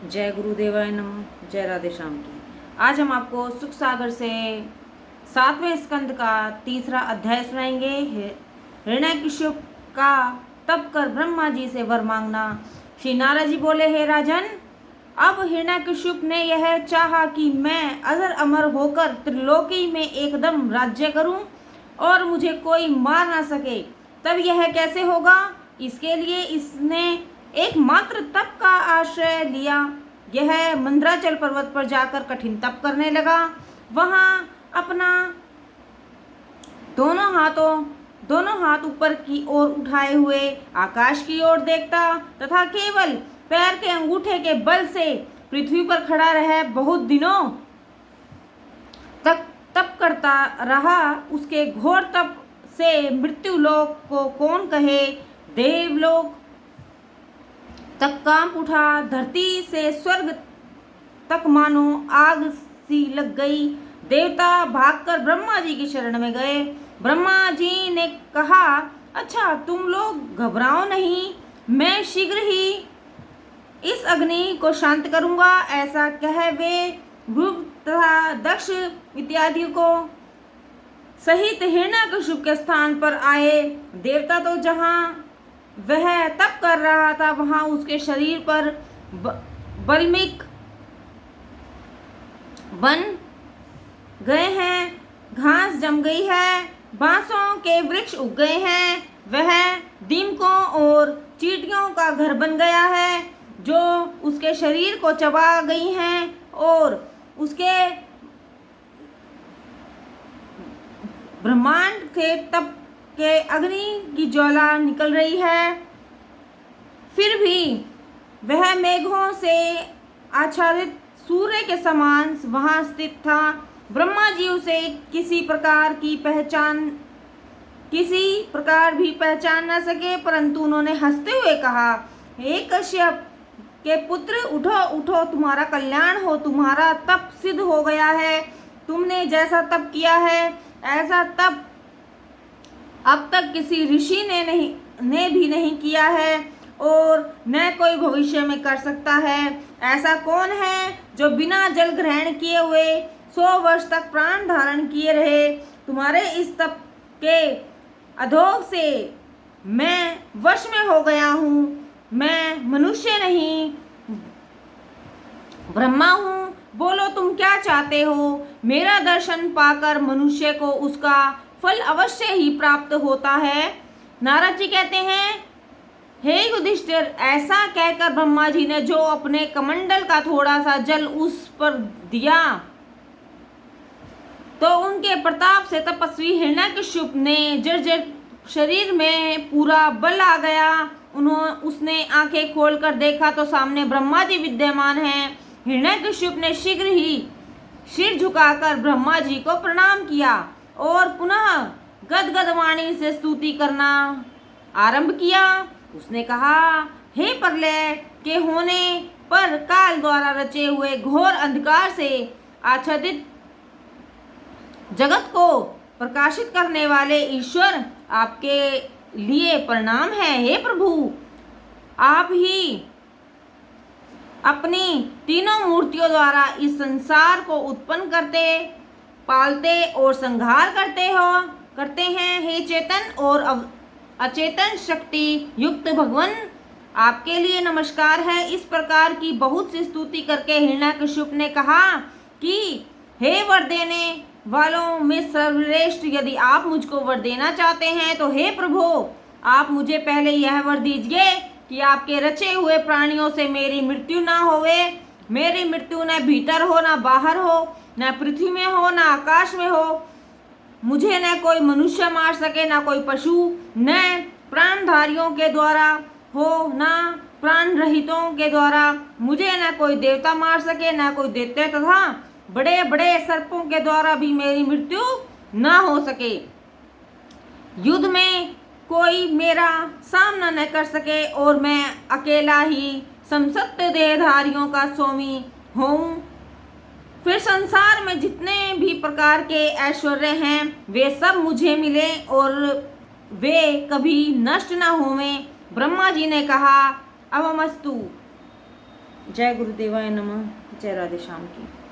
जय गुरुदेवाय नमः। जय राधे श्याम की। आज हम आपको सुख सागर से 7वें स्कंद का तीसरा अध्याय सुनाएंगे। हिरण्यकशिप का तप कर ब्रह्मा जी से वर मांगना। श्री नारद जी बोले, हे राजन, अब हिरण्यकशिप ने यह चाहा कि मैं अजर अमर होकर त्रिलोकी में एकदम राज्य करूं और मुझे कोई मार ना सके। तब यह कैसे होगा? इसके लिए इसने एकमात्र तप का आश्रय लिया। यह मंदराचल पर्वत पर जाकर कठिन तप करने लगा। वहां अपना दोनों हाथ ऊपर की ओर उठाए हुए आकाश की ओर देखता तथा केवल पैर के अंगूठे के बल से पृथ्वी पर खड़ा रह बहुत दिनों तक तप करता रहा। उसके घोर तप से मृत्यु लोक को कौन कहे, देवलोक तक कांप उठा। धरती से स्वर्ग तक मानो आग सी लग गई। देवता भागकर ब्रह्मा जी की शरण में गए। ब्रह्मा जी ने कहा, अच्छा, तुम लोग घबराओ नहीं, मैं शीघ्र ही इस अग्नि को शांत करूंगा। ऐसा कह वे भृगु तथा दक्ष इत्यादि को सहित हिरण्यकशिप के स्थान पर आए। देवता तो जहां वह तप कर रहा था वहां उसके शरीर पर बल्मिक बन गए हैं, घास जम गई है, बांसों के वृक्ष उग गए हैं। वह दीमकों और चींटियों का घर बन गया है जो उसके शरीर को चबा गई हैं और उसके ब्रह्मांड के तप के अग्नि की ज्वाला निकल रही है। फिर भी वह मेघों से आच्छादित सूर्य के समान वहां स्थित था। ब्रह्मा जी उसे किसी प्रकार भी पहचान न सके, परंतु उन्होंने हंसते हुए कहा, हे कश्यप के पुत्र, उठो उठो, तुम्हारा कल्याण हो, तुम्हारा तप सिद्ध हो गया है। तुमने जैसा तप किया है ऐसा तप अब तक किसी ऋषि ने भी नहीं किया है और न कोई भविष्य में कर सकता है। ऐसा कौन है जो बिना जल ग्रहण किए हुए 100 वर्ष तक प्राण धारण किए रहे? तुम्हारे इस तप के अधोग से मैं वश में हो गया हूँ। मैं मनुष्य नहीं, ब्रह्मा हूँ। बोलो, तुम क्या चाहते हो? मेरा दर्शन पाकर मनुष्य को उसका फल अवश्य ही प्राप्त होता है। नारद जी कहते हैं, हे युधिष्ठिर, ऐसा कहकर ब्रह्मा जी ने जो अपने कमंडल का थोड़ा सा जल उस पर दिया तो उनके प्रताप से तपस्वी हिरण्यकशिप ने जर्जर शरीर में पूरा बल आ गया। उसने आंखें खोलकर देखा तो सामने ब्रह्मा जी विद्यमान हैं। हिरण्यकशिप ने शीघ्र ही सिर झुकाकर ब्रह्मा जी को प्रणाम किया और पुनः गदगद वाणी से स्तुति करना आरंभ किया। उसने कहा, हे प्रलय के होने पर काल द्वारा रचे हुए घोर अंधकार से आच्छादित जगत को प्रकाशित करने वाले ईश्वर, आपके लिए प्रणाम है। हे प्रभु, आप ही अपनी तीनों मूर्तियों द्वारा इस संसार को उत्पन्न करते, पालते और संहार करते हैं। हे चेतन और अचेतन शक्ति युक्त भगवान, आपके लिए नमस्कार है। इस प्रकार की बहुत सी स्तुति करके हिरण्यकशिप ने कहा कि हे वर देने वालों में सर्वश्रेष्ठ, यदि आप मुझको वर देना चाहते हैं तो हे प्रभु, आप मुझे पहले यह वर दीजिए कि आपके रचे हुए प्राणियों से मेरी मृत्यु ना होवे। मेरी मृत्यु न भीतर हो न बाहर हो, न पृथ्वी में हो न आकाश में हो। मुझे न कोई मनुष्य मार सके, न कोई पशु, न प्राणधारियों के द्वारा हो न प्राण रहितों के द्वारा। मुझे न कोई देवता मार सके, न कोई दैत्य तथा बड़े बड़े सर्पों के द्वारा भी मेरी मृत्यु न हो सके। युद्ध में कोई मेरा सामना न कर सके और मैं अकेला ही समस्त देहधारियों का स्वामी हूँ। फिर संसार में जितने भी प्रकार के ऐश्वर्य हैं वे सब मुझे मिले और वे कभी नष्ट न होवें। ब्रह्मा जी ने कहा, अवमस्तु। जय गुरुदेवाय नमः। जय राधे श्याम की।